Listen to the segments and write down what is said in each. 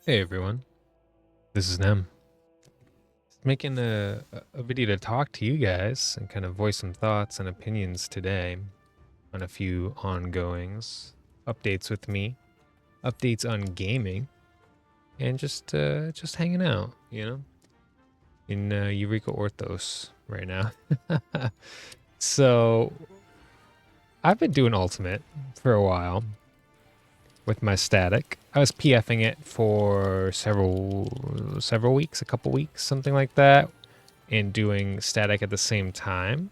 Hey everyone, this is Nem. Making a video to talk to you guys and kind of voice some thoughts and opinions today on a few ongoings, updates with me, updates on gaming, and just hanging out, in Eureka Orthos right now. So I've been doing Ultimate for a while with my static. I was PFing it for several weeks, a couple weeks, something like that, and doing static at the same time,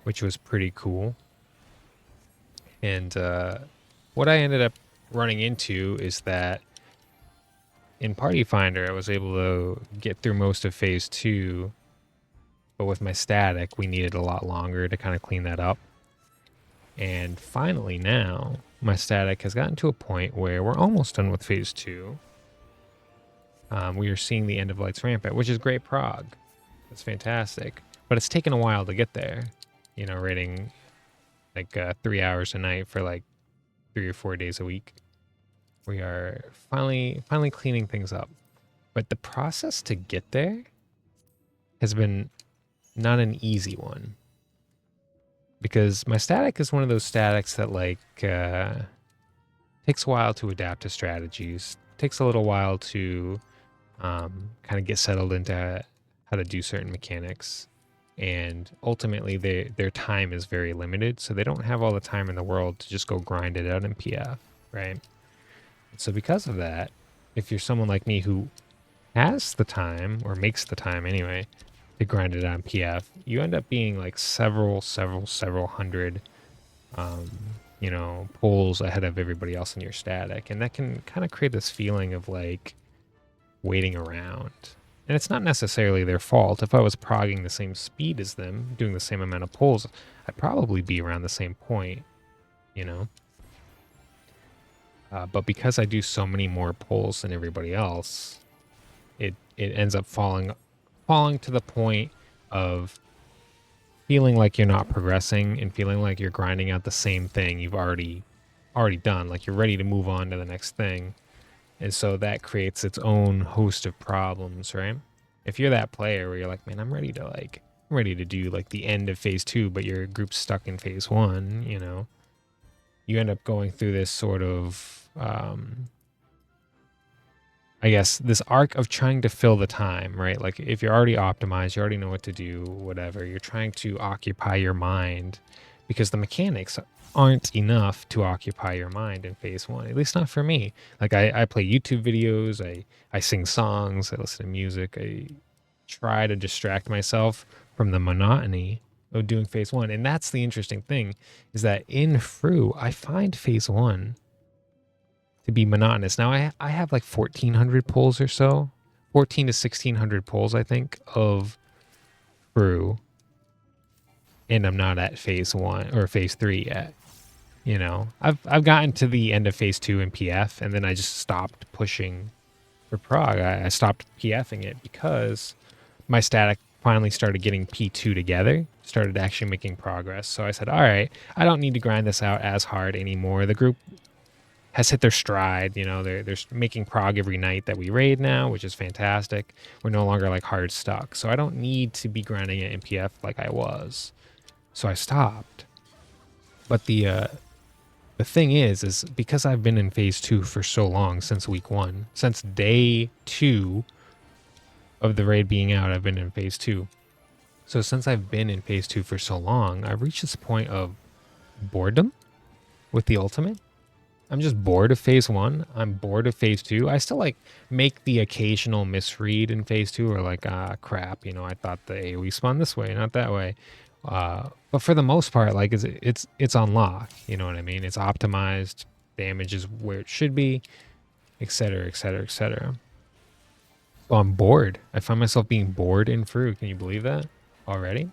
which was pretty cool. And what I ended up running into is that in Party Finder, I was able to get through most of phase 2, but with my static, we needed a lot longer to kind of clean that up. And finally now, my static has gotten to a point where we're almost done with phase 2. We are seeing the end of Light's Rampant, which is great prog. That's fantastic. But it's taken a while to get there. Rating like 3 hours a night for like 3 or 4 days a week. We are finally cleaning things up. But the process to get there has been not an easy one. Because my static is one of those statics that takes a while to adapt to strategies. Takes a little while to kind of get settled into how to do certain mechanics. And ultimately, their time is very limited, so they don't have all the time in the world to just go grind it out in PF, right? So because of that, if you're someone like me who has the time, or makes the time anyway, to grind it out in PF, you end up being like several hundred, pulls ahead of everybody else in your static. And that can kind of create this feeling of like waiting around. And it's not necessarily their fault. If I was progging the same speed as them, doing the same amount of pulls, I'd probably be around the same point, you know? But because I do so many more pulls than everybody else, it ends up falling to the point of feeling like you're not progressing and feeling like you're grinding out the same thing you've already done, like you're ready to move on to the next thing. And so that creates its own host of problems, right? If you're that player where you're like, man, I'm ready to do like the end of phase 2, but your group's stuck in phase 1, you end up going through this sort of I guess this arc of trying to fill the time, right? Like if you're already optimized, you already know what to do, whatever. You're trying to occupy your mind because the mechanics aren't enough to occupy your mind in phase 1. At least not for me. Like I play YouTube videos, I sing songs, I listen to music, I try to distract myself from the monotony of doing phase 1. And that's the interesting thing, is that in Fru, I find phase 1 to be monotonous. Now I have like 1,400 pulls or so, 14 to 1,600 pulls I think of brew, and I'm not at phase 1 or phase 3 yet. I've gotten to the end of phase 2 in PF, and then I just stopped pushing for prog. I stopped PFing it because my static finally started getting P2 together, started actually making progress. So I said, all right, I don't need to grind this out as hard anymore. The group has hit their stride. They're making prog every night that we raid now, which is fantastic. We're no longer like hard stuck. So I don't need to be grinding it in PF like I was. So I stopped. But the thing is because I've been in phase 2 for so long, since week 1, since day 2 of the raid being out, I've been in phase 2. So since I've been in phase 2 for so long, I've reached this point of boredom with the ultimate. I'm just bored of phase 1. I'm bored of phase 2. I still like make the occasional misread in phase 2, or like, crap, I thought the AoE spun this way, not that way. But for the most part, like it's on lock. You know what I mean? It's optimized. Damage is where it should be, etc., etc., etc. So I'm bored. I find myself being bored in Fru. Can you believe that already?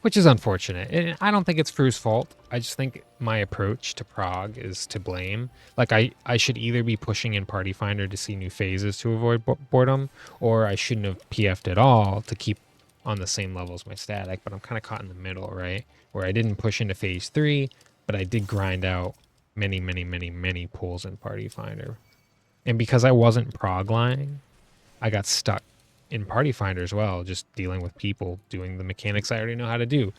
Which is unfortunate. And I don't think it's Fru's fault. I just think my approach to prog is to blame. Like I should either be pushing in Party Finder to see new phases to avoid boredom, or I shouldn't have PF'd at all to keep on the same level as my static. But I'm kind of caught in the middle, right? Where I didn't push into phase 3, but I did grind out many pulls in Party Finder. And because I wasn't prog lying, I got stuck in Party Finder as well, just dealing with people doing the mechanics I already know how to do.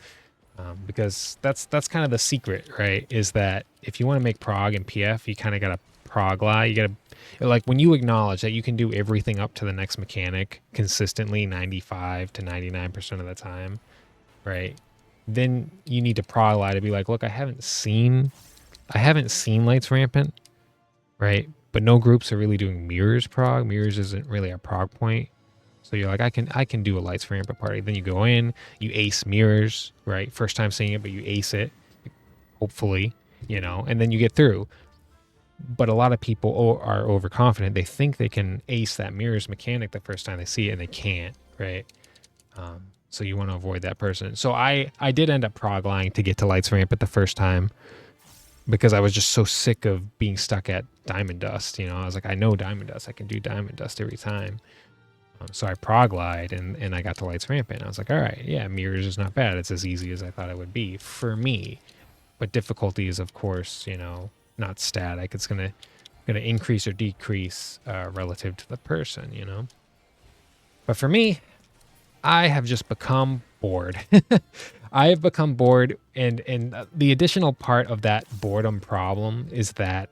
Because that's kind of the secret, right? Is that if you want to make prog and PF, you kind of got to prog lie. You got to, like, when you acknowledge that you can do everything up to the next mechanic consistently 95 to 99% of the time, right? Then you need to prog lie to be like, look, I haven't seen Lights Rampant, right? But no groups are really doing mirrors prog. Mirrors isn't really a prog point. So you're like, I can do a Lights Rampant party. Then you go in, you ace mirrors, right? First time seeing it, but you ace it, hopefully, and then you get through. But a lot of people are overconfident. They think they can ace that mirrors mechanic the first time they see it, and they can't, right? So you want to avoid that person. So I did end up prog lying to get to Lights Rampant the first time, because I was just so sick of being stuck at Diamond Dust. I was like, I know Diamond Dust. I can do Diamond Dust every time. So I prog lied and I got to Lights Rampant. I was like, all right, yeah, mirrors is not bad. It's as easy as I thought it would be for me. But difficulty is, of course, not static. It's gonna increase or decrease relative to the person. But for me, I have just become bored. I have become bored, and the additional part of that boredom problem is that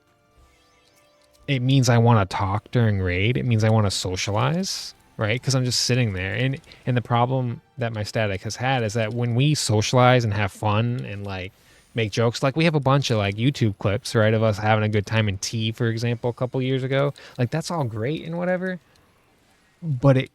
it means I want to talk during raid. It means I want to socialize, right? Because I'm just sitting there. And the problem that my static has had is that when we socialize and have fun and like make jokes, like we have a bunch of like YouTube clips, right, of us having a good time in tea, for example, a couple years ago. Like that's all great and whatever, but it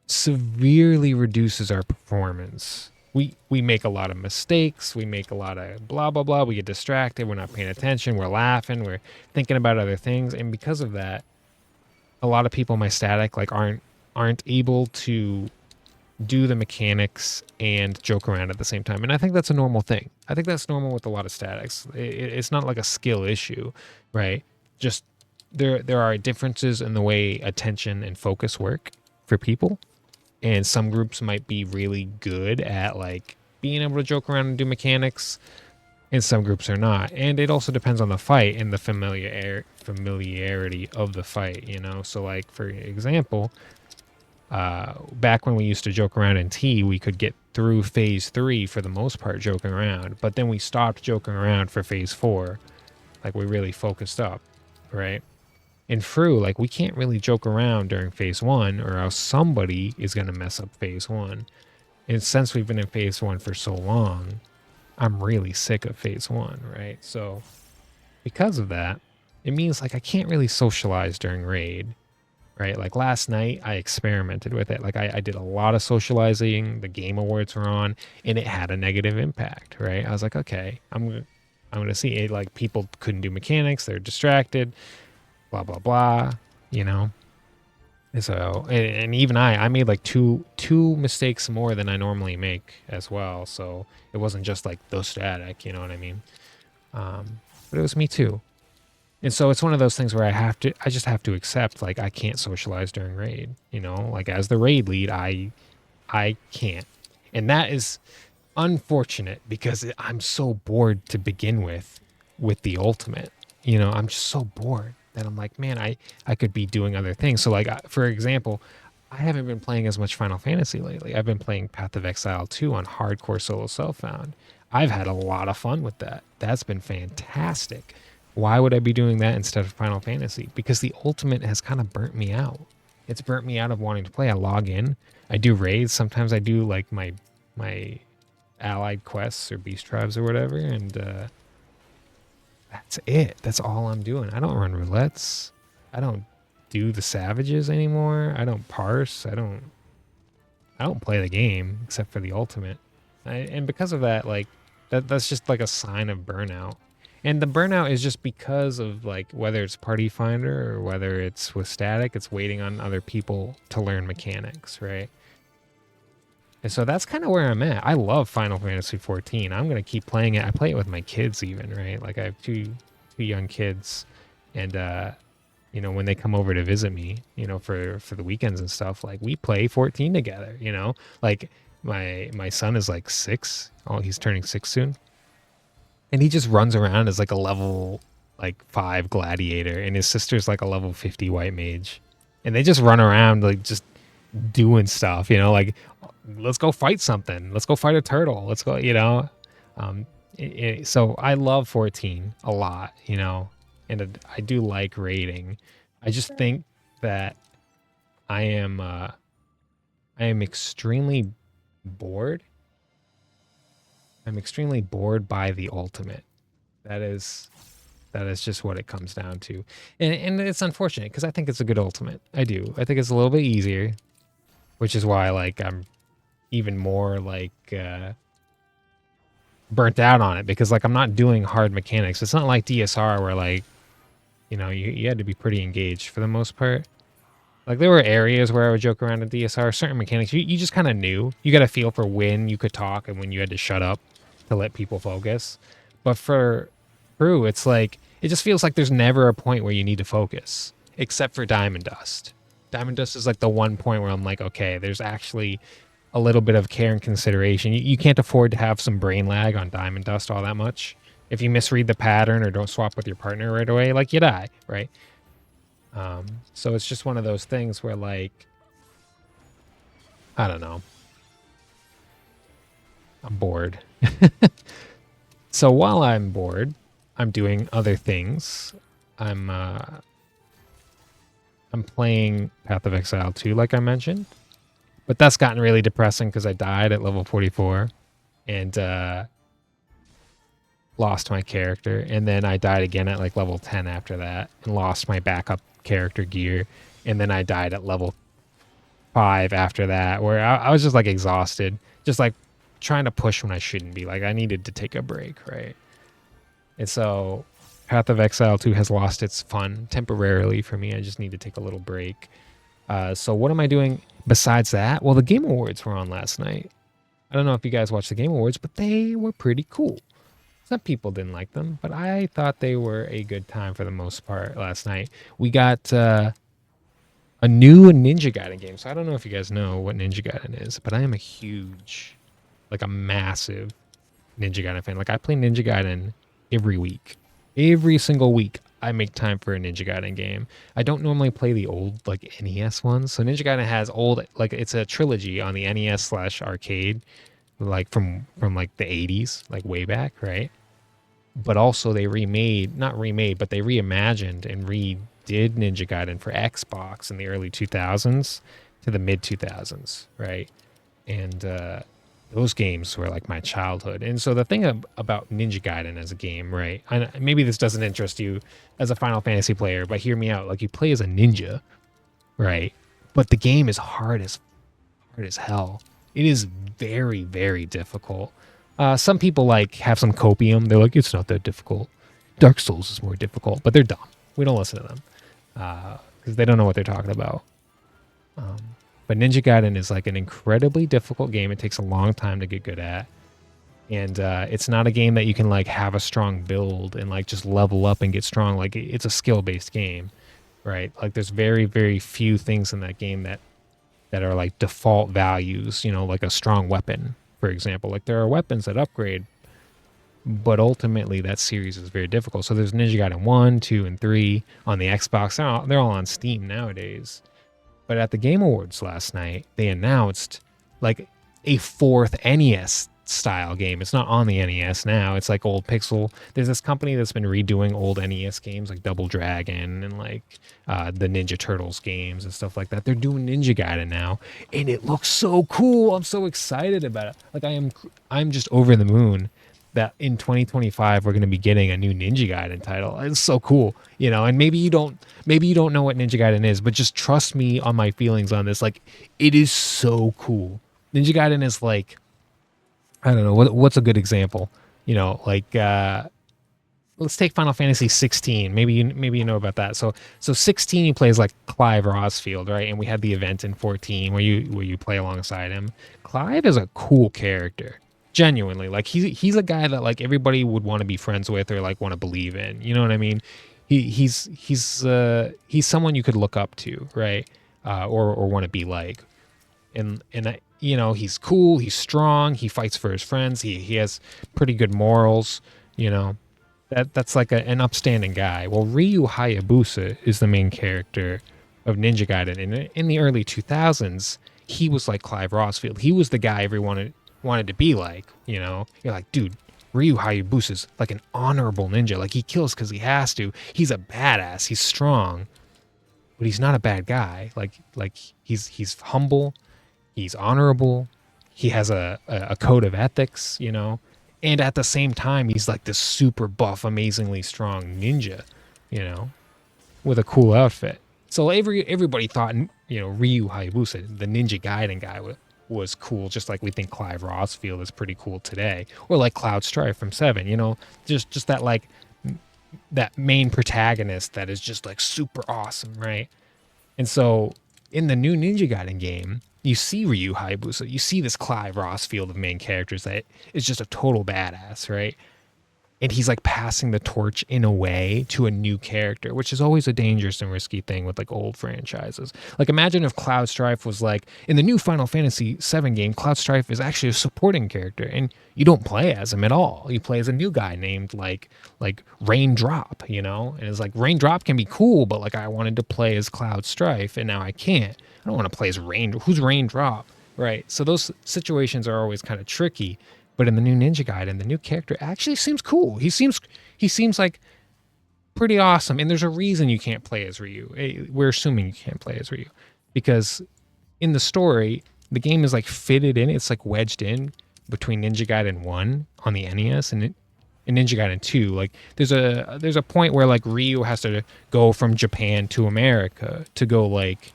severely reduces our performance. We make a lot of mistakes. We make a lot of blah, blah, blah. We get distracted. We're not paying attention. We're laughing. We're thinking about other things. And because of that, a lot of people in my static like aren't able to do the mechanics and joke around at the same time. And I think that's a normal thing. I think that's normal with a lot of statics. It's not like a skill issue, right? Just there are differences in the way attention and focus work for people. And some groups might be really good at like being able to joke around and do mechanics, and some groups are not. And it also depends on the fight and the familiarity of the fight, So like, for example, back when we used to joke around in T, we could get through phase 3 for the most part joking around, but then we stopped joking around for phase 4. Like we really focused up, right? In Fru, like we can't really joke around during phase 1 or else somebody is going to mess up phase 1. And since we've been in phase 1 for so long, I'm really sick of phase 1, right? So because of that, it means like I can't really socialize during raid, right? Like last night I experimented with it. Like I did a lot of socializing. The game awards were on and it had a negative impact, right? I was like, okay, I'm going to see it. Like people couldn't do mechanics. They're distracted. Blah, blah, blah, So, and even I made like two mistakes more than I normally make as well. So it wasn't just like the static, you know what I mean? But it was me too. And so it's one of those things where I just have to accept, like, I can't socialize during raid, like as the raid lead, I can't. And that is unfortunate because I'm so bored to begin with the ultimate, I'm just so bored. That I'm like, man, I could be doing other things. So like, for example, I haven't been playing as much Final Fantasy lately. I've been playing Path of Exile 2 on hardcore solo self-found. I've had a lot of fun with that. That's been fantastic. Why would I be doing that instead of Final Fantasy? Because the ultimate has kind of burnt me out. It's burnt me out of wanting to play. I log in. I do raids. Sometimes I do like my allied quests or beast tribes or whatever. And, that's it. That's all I'm doing. I don't run roulettes. I don't do the savages anymore. I don't parse. I don't play the game except for the ultimate. And because of that, like that's just like a sign of burnout. And the burnout is just because of like whether it's Party Finder or whether it's with static, it's waiting on other people to learn mechanics, right? And so that's kind of where I'm at. I love Final Fantasy XIV. I'm going to keep playing it. I play it with my kids even, right? Like I have two young kids. And, when they come over to visit me, for the weekends and stuff, like we play 14 together, Like my son is like 6. Oh, he's turning 6 soon. And he just runs around as like a level like 5 gladiator, and his sister's like a level 50 white mage, and they just run around like just doing stuff, like let's go fight something, let's go fight a turtle, let's go, um, so I love 14 a lot, and I do like raiding. I just think that I am extremely bored. I'm extremely bored by the ultimate. That is just what it comes down to. And it's unfortunate because I think it's a good ultimate. I do. I think it's a little bit easier, which is why like I'm even more like burnt out on it, because like I'm not doing hard mechanics. It's not like DSR where like, you had to be pretty engaged for the most part. Like there were areas where I would joke around in DSR, certain mechanics, you just kind of knew. You got a feel for when you could talk and when you had to shut up to let people focus. But for Crew, it's like, it just feels like there's never a point where you need to focus, except for Diamond Dust. Diamond Dust is like the one point where I'm like, okay, there's actually a little bit of care and consideration. You can't afford to have some brain lag on Diamond Dust all that much. If you misread the pattern or don't swap with your partner right away, like you die, right? So it's just one of those things where like, I don't know. I'm bored. So while I'm bored, I'm doing other things. I'm playing Path of Exile 2, like I mentioned. But that's gotten really depressing because I died at level 44 and lost my character. And then I died again at like level 10 after that and lost my backup character gear. And then I died at level 5 after that, where I was just like exhausted, just like trying to push when I shouldn't be. Like I needed to take a break, right? And so Path of Exile 2 has lost its fun temporarily for me. I just need to take a little break. So what am I doing besides that? Well, the Game Awards were on last night. I don't know if you guys watched the Game Awards, but they were pretty cool. Some people didn't like them, but I thought they were a good time for the most part last night. We got a new Ninja Gaiden game. So I don't know if you guys know what Ninja Gaiden is, but I am a huge, like a massive Ninja Gaiden fan. Like I play Ninja Gaiden every week. Every single week, I make time for a Ninja Gaiden game. I don't normally play the old like NES ones. So Ninja Gaiden has old, like it's a trilogy on the NES/arcade, like from like the 80s, like way back, right? But also they not remade, but they reimagined and redid Ninja Gaiden for Xbox in the early 2000s to the mid 2000s, right? And those games were like my childhood. And so the thing about Ninja Gaiden as a game, right? And maybe this doesn't interest you as a Final Fantasy player, but hear me out. Like you play as a ninja, right? But the game is hard as hell. It is very, very difficult. Some people like have some copium. They're like, it's not that difficult. Dark Souls is more difficult, but they're dumb. We don't listen to them because they don't know what they're talking about. But Ninja Gaiden is like an incredibly difficult game. It takes a long time to get good at. And it's not a game that you can like have a strong build and like just level up and get strong. Like it's a skill-based game, right? Like there's very, very few things in that game that are like default values, like a strong weapon, for example. Like there are weapons that upgrade, but ultimately that series is very difficult. So there's Ninja Gaiden 1, 2, and 3 on the Xbox. They're all on Steam nowadays. But at the Game Awards last night, they announced like a 4th NES style game. It's not on the NES now. It's like old pixel. There's this company that's been redoing old NES games like Double Dragon and like the Ninja Turtles games and stuff like that. They're doing Ninja Gaiden now, and it looks so cool. I'm so excited about it. Like I'm just over the moon that in 2025 we're going to be getting a new Ninja Gaiden title. It's so cool, and maybe you don't know what Ninja Gaiden is, but just trust me on my feelings on this. Like it is so cool. Ninja Gaiden is like, I don't know, what's a good example? Like let's take Final Fantasy 16. Maybe you know about that. So 16 plays like Clive Rosfield, right? And we had the event in 14 where you play alongside him. Clive is a cool character. Genuinely, like he's a guy that like everybody would want to be friends with or like want to believe in. You know what I mean? He's someone you could look up to, right? Or want to be like. And he's cool, he's strong, he fights for his friends, he has pretty good morals, that's like an upstanding guy. Well, Ryu Hayabusa is the main character of Ninja Gaiden. In the early 2000s, he was like Clive Rossfield. He was the guy everyone wanted to be like, you know? You're like, dude, Ryu Hayabusa's like an honorable ninja. Like, he kills because he has to. He's a badass. He's strong, but he's not a bad guy. Like he's humble. He's honorable. He has a code of ethics, you know? And at the same time, he's like this super buff, amazingly strong ninja, you know, with a cool outfit. So everybody thought, you know, Ryu Hayabusa, the Ninja Gaiden guy, was cool, just like we think Clive Rossfield is pretty cool today, or like Cloud Strife from 7, you know, just that like that main protagonist that is just like super awesome, right? And so in the new Ninja Gaiden game, you see Ryu Hayabusa, you see this Clive Rossfield of main characters that is just a total badass, right? And he's like passing the torch in a way to a new character, which is always a dangerous and risky thing with like old franchises. Like, imagine if Cloud Strife was like in the new Final Fantasy VII game, Cloud Strife is actually a supporting character and you don't play as him at all. You play as a new guy named like Raindrop, you know? And it's like Raindrop can be cool, but like I wanted to play as Cloud Strife and now I can't. I don't want to play as who's Raindrop, right? So those situations are always kind of tricky. But in the new Ninja Gaiden, the new character actually seems cool. He seems like pretty awesome. And there's a reason you can't play as Ryu. We're assuming you can't play as Ryu because in the story, the game is like fitted in. It's like wedged in between Ninja Gaiden 1 on the NES and Ninja Gaiden 2. Like there's a point where like Ryu has to go from Japan to America to go like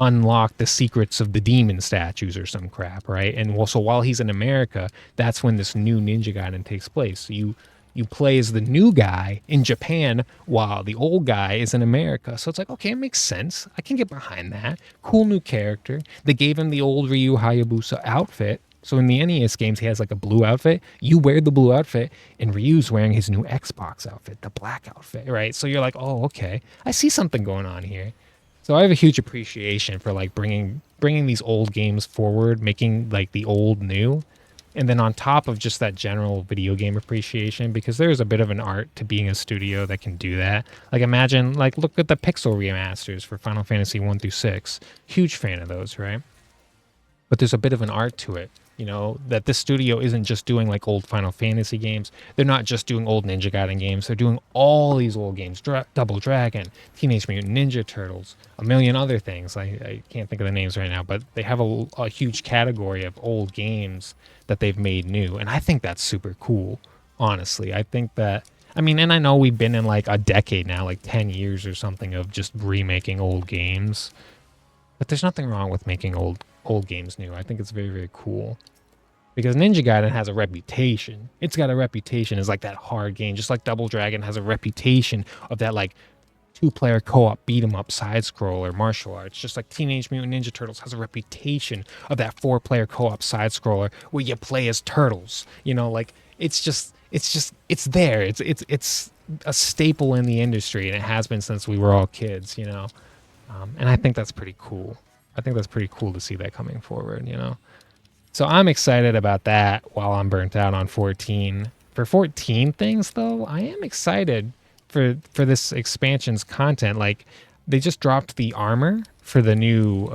unlock the secrets of the demon statues or some crap, right? And so while he's in America, that's when this new Ninja Gaiden takes place. So you play as the new guy in Japan while the old guy is in America. So it's like, okay, it makes sense. I can get behind that. Cool new character. They gave him the old Ryu Hayabusa outfit. So in the NES games, he has like a blue outfit. You wear the blue outfit, and Ryu's wearing his new Xbox outfit, the black outfit, right? So you're like, oh, okay, I see something going on here. So I have a huge appreciation for like bringing these old games forward, making like the old new. And then on top of just that general video game appreciation, because there's a bit of an art to being a studio that can do that. Like imagine, like look at the pixel remasters for Final Fantasy 1 through 6. Huge fan of those, right? But there's a bit of an art to it. You know, that this studio isn't just doing like old Final Fantasy games. They're not just doing old Ninja Gaiden games. They're doing all these old games. Double Dragon, Teenage Mutant Ninja Turtles, a million other things. I can't think of the names right now, but they have a huge category of old games that they've made new. And I think that's super cool, honestly. I think that, I mean, and I know we've been in like a decade now, like 10 years or something of just remaking old games. But there's nothing wrong with making old games new. I think it's very, very cool. Because Ninja Gaiden has a reputation. It's got a reputation as like that hard game. Just like Double Dragon has a reputation of that like 2-player co-op beat 'em up side scroller martial arts. Just like Teenage Mutant Ninja Turtles has a reputation of that 4-player co-op side scroller where you play as turtles. You know, like it's there. It's a staple in the industry, and it has been since we were all kids, you know. And I think that's pretty cool. I think that's pretty cool to see that coming forward, you know. So I'm excited about that while I'm burnt out on 14. For 14 things, though, I am excited for this expansion's content. Like, they just dropped the armor for the new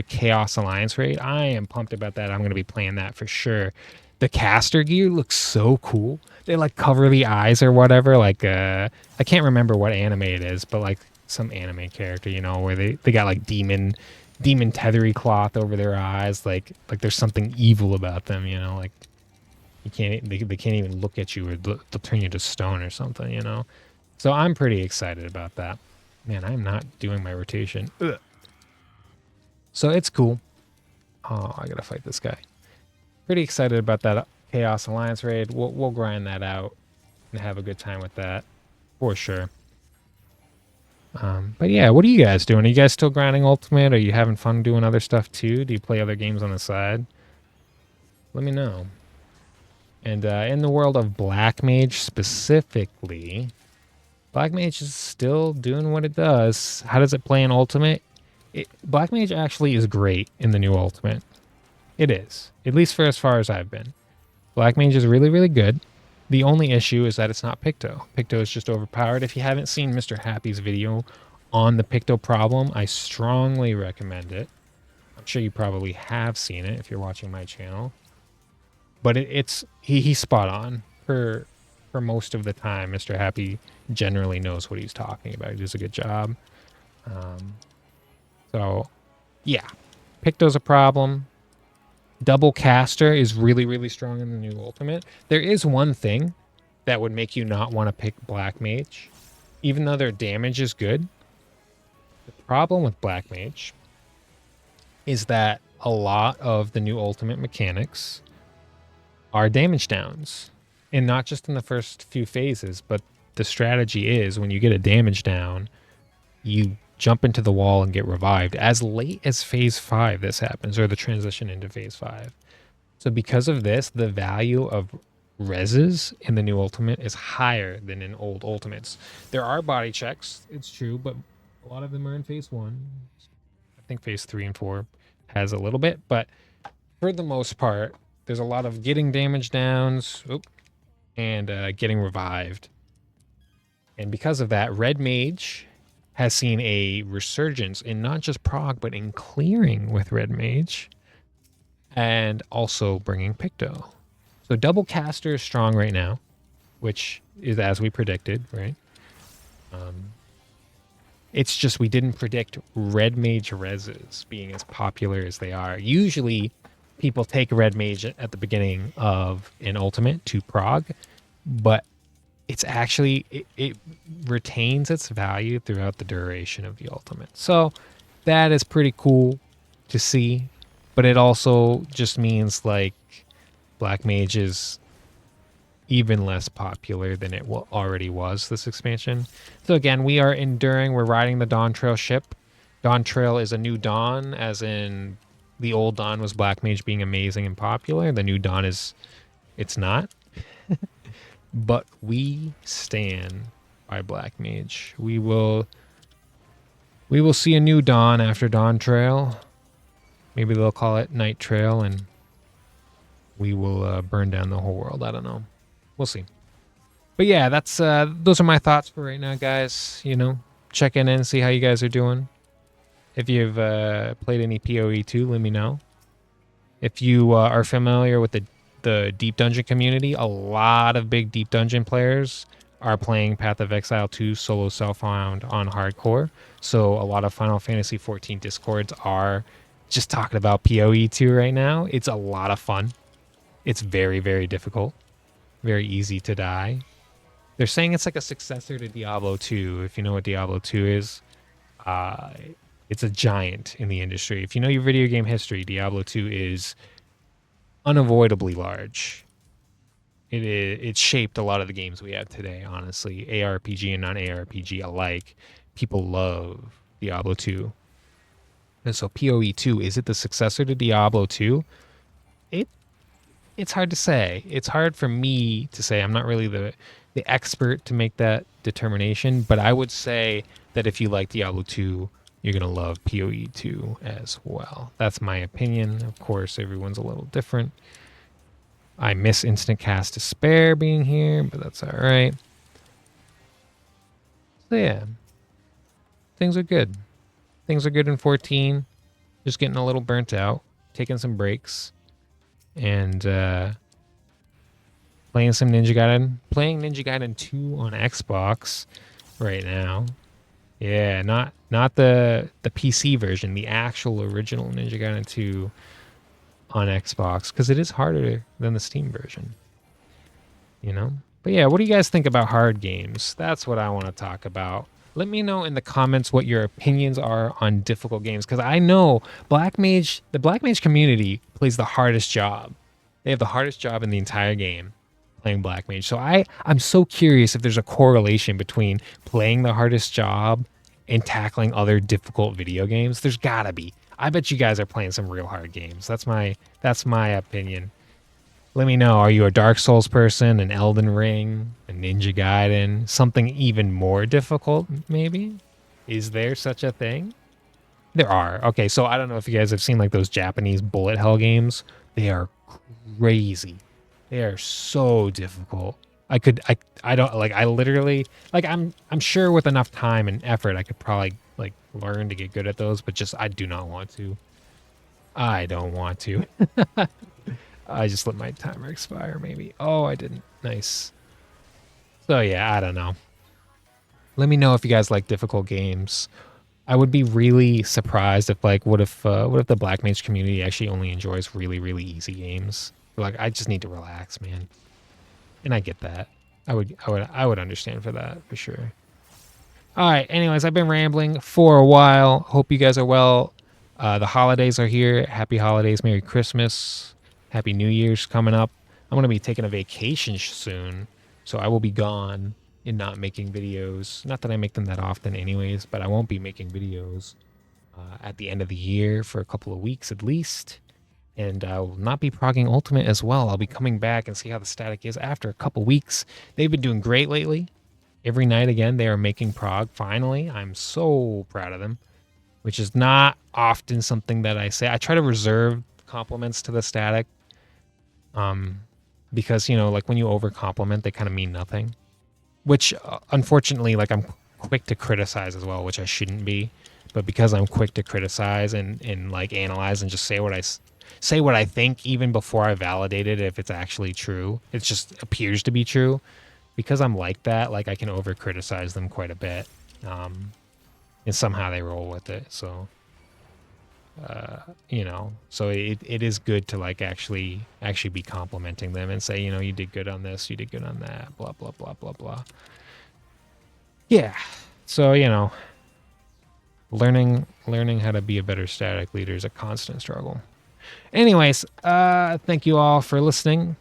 Chaos Alliance raid. I am pumped about that. I'm going to be playing that for sure. The caster gear looks so cool. They, like, cover the eyes or whatever. Like, I can't remember what anime it is, but, like, some anime character, you know, where they got, like, demon tethery cloth over their eyes, like there's something evil about them, you know, like you can't they can't even look at you or they'll turn you to stone or something, you know. So I'm pretty excited about that. Man, I'm not doing my rotation. Ugh. So it's cool. Oh, I gotta fight this guy. Pretty excited about that Chaos Alliance raid. We'll grind that out and have a good time with that for sure. But yeah, what are you guys doing? Are you guys still grinding Ultimate? Are you having fun doing other stuff too? Do you play other games on the side? Let me know. And in the world of Blackmage specifically, Blackmage is still doing what it does. How does it play in Ultimate? Blackmage actually is great in the new Ultimate. It is, at least for as far as I've been. Blackmage is really, really good. The only issue is that it's not Picto. Picto is just overpowered. If you haven't seen Mr. Happy's video on the Picto problem, I strongly recommend it. I'm sure you probably have seen it if you're watching my channel. But he's spot on for most of the time. Mr. Happy generally knows what he's talking about. He does a good job. So, yeah, Picto's a problem. Double caster is really, really strong in the new ultimate. There is one thing that would make you not want to pick Blackmage, even though their damage is good. The problem with Blackmage is that a lot of the new ultimate mechanics are damage downs. And not just in the first few phases, but the strategy is when you get a damage down, you jump into the wall and get revived. As late as phase 5 this happens, or the transition into phase 5. So because of this, the value of reses in the new ultimate is higher than in old ultimates. There are body checks, it's true, but a lot of them are in phase 1. I think phase 3 and 4 has a little bit, but for the most part, there's a lot of getting damage downs and getting revived. And because of that, Red Mage has seen a resurgence in not just prog, but in clearing with Red Mage, and also bringing Picto. So double caster is strong right now, which is as we predicted, right? It's just we didn't predict Red Mage reses being as popular as they are. Usually, people take Red Mage at the beginning of an ultimate to prog, but it's actually, it retains its value throughout the duration of the ultimate. So that is pretty cool to see, but it also just means like Blackmage is even less popular than it already was this expansion. So again, we are enduring, we're riding the Dawn Trail ship. Dawn Trail is a new Dawn, as in the old Dawn was Blackmage being amazing and popular. The new Dawn is, it's not. But we stand by Blackmage. We will see a new Dawn after Dawn Trail. Maybe they'll call it Night Trail, and we will burn down the whole world. I don't know. We'll see. But yeah, that's those are my thoughts for right now, guys. You know, checking in, see how you guys are doing. If you've played any PoE2, let me know. If you are familiar with the Deep Dungeon community, a lot of big Deep Dungeon players are playing Path of Exile 2 solo self-found on hardcore. So a lot of Final Fantasy 14 discords are just talking about PoE 2 right now. It's a lot of fun. It's very, very difficult. Very easy to die. They're saying it's like a successor to Diablo 2. If you know what Diablo 2 is, it's a giant in the industry. If you know your video game history, Diablo 2 is unavoidably large. It shaped a lot of the games we have today, honestly. ARPG and non-ARPG alike. People love Diablo 2. And so PoE 2, is it the successor to Diablo 2? It's hard to say. It's hard for me to say. I'm not really the expert to make that determination, but I would say that if you like Diablo 2, you're going to love PoE 2 as well. That's my opinion. Of course, everyone's a little different. I miss Instant Cast Despair being here, but that's all right. So yeah, things are good. Things are good in 14. Just getting a little burnt out, taking some breaks, and playing some Ninja Gaiden. Playing Ninja Gaiden 2 on Xbox right now. Yeah, not the PC version, the actual original Ninja Gaiden 2 on Xbox, because it is harder than the Steam version, you know? But yeah, what do you guys think about hard games? That's what I want to talk about. Let me know in the comments what your opinions are on difficult games, because I know the Blackmage community plays the hardest job. They have the hardest job in the entire game, playing Blackmage. So I'm so curious if there's a correlation between playing the hardest job and tackling other difficult video games. There's gotta be. I bet you guys are playing some real hard games. That's my opinion. Let me know. Are you a Dark Souls person, an Elden Ring, a Ninja Gaiden, something even more difficult, maybe? Is there such a thing? There are. Okay, so I don't know if you guys have seen like those Japanese bullet hell games. They are crazy. They are so difficult. I don't like, I literally, like, I'm sure with enough time and effort, I could probably like learn to get good at those, but just, I do not want to. I don't want to. I just let my timer expire maybe. Oh, I didn't. Nice. So yeah, I don't know. Let me know if you guys like difficult games. I would be really surprised if like what if the Blackmage community actually only enjoys really really easy games. Like I just need to relax, man. And I get that. I would understand for that for sure. All right. Anyways, I've been rambling for a while. Hope you guys are well. The holidays are here. Happy holidays. Merry Christmas. Happy New Year's coming up. I'm gonna be taking a vacation soon, so I will be gone and not making videos. Not that I make them that often, anyways, but I won't be making videos at the end of the year for a couple of weeks at least. And I will not be progging Ultimate as well. I'll be coming back and see how the static is after a couple weeks. They've been doing great lately. Every night again, they are making prog. Finally, I'm so proud of them, which is not often something that I say. I try to reserve compliments to the static, because you know, like when you over compliment, they kind of mean nothing. Which, unfortunately, like I'm quick to criticize as well, which I shouldn't be. But because I'm quick to criticize and like analyze and just say what I think even before I validate it if it's actually true, it just appears to be true. Because I'm like that, like I can over criticize them quite a bit, and somehow they roll with it. So, you know, so it is good to like actually be complimenting them and say, you know, you did good on this, you did good on that, blah blah blah blah blah. Yeah. So you know, learning how to be a better static leader is a constant struggle. Anyways, thank you all for listening.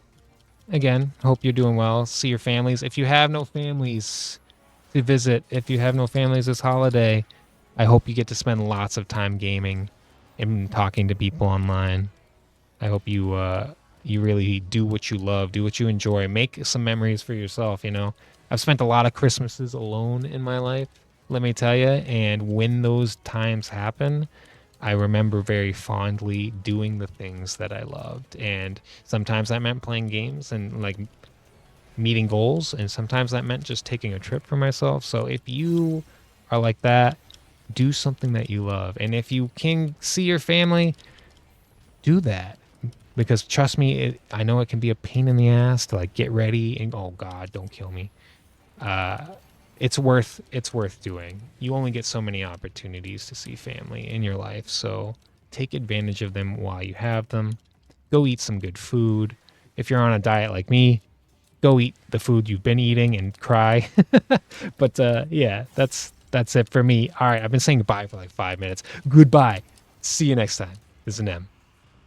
Again, hope you're doing well. See your families. If you have no families to visit, if you have no families this holiday, I hope you get to spend lots of time gaming and talking to people online. I hope you you really do what you love, do what you enjoy, make some memories for yourself. You know, I've spent a lot of Christmases alone in my life, let me tell you, and when those times happen, I remember very fondly doing the things that I loved. And sometimes that meant playing games and like meeting goals. And sometimes that meant just taking a trip for myself. So if you are like that, do something that you love. And if you can see your family, do that. Because trust me, I know it can be a pain in the ass to like get ready and, oh God, don't kill me. It's worth doing. You only get so many opportunities to see family in your life, so take advantage of them while you have them. Go eat some good food. If you're on a diet like me, go eat the food you've been eating and cry. But yeah, that's it for me. All right, I've been saying goodbye for like 5 minutes. Goodbye. See you next time. This is an M.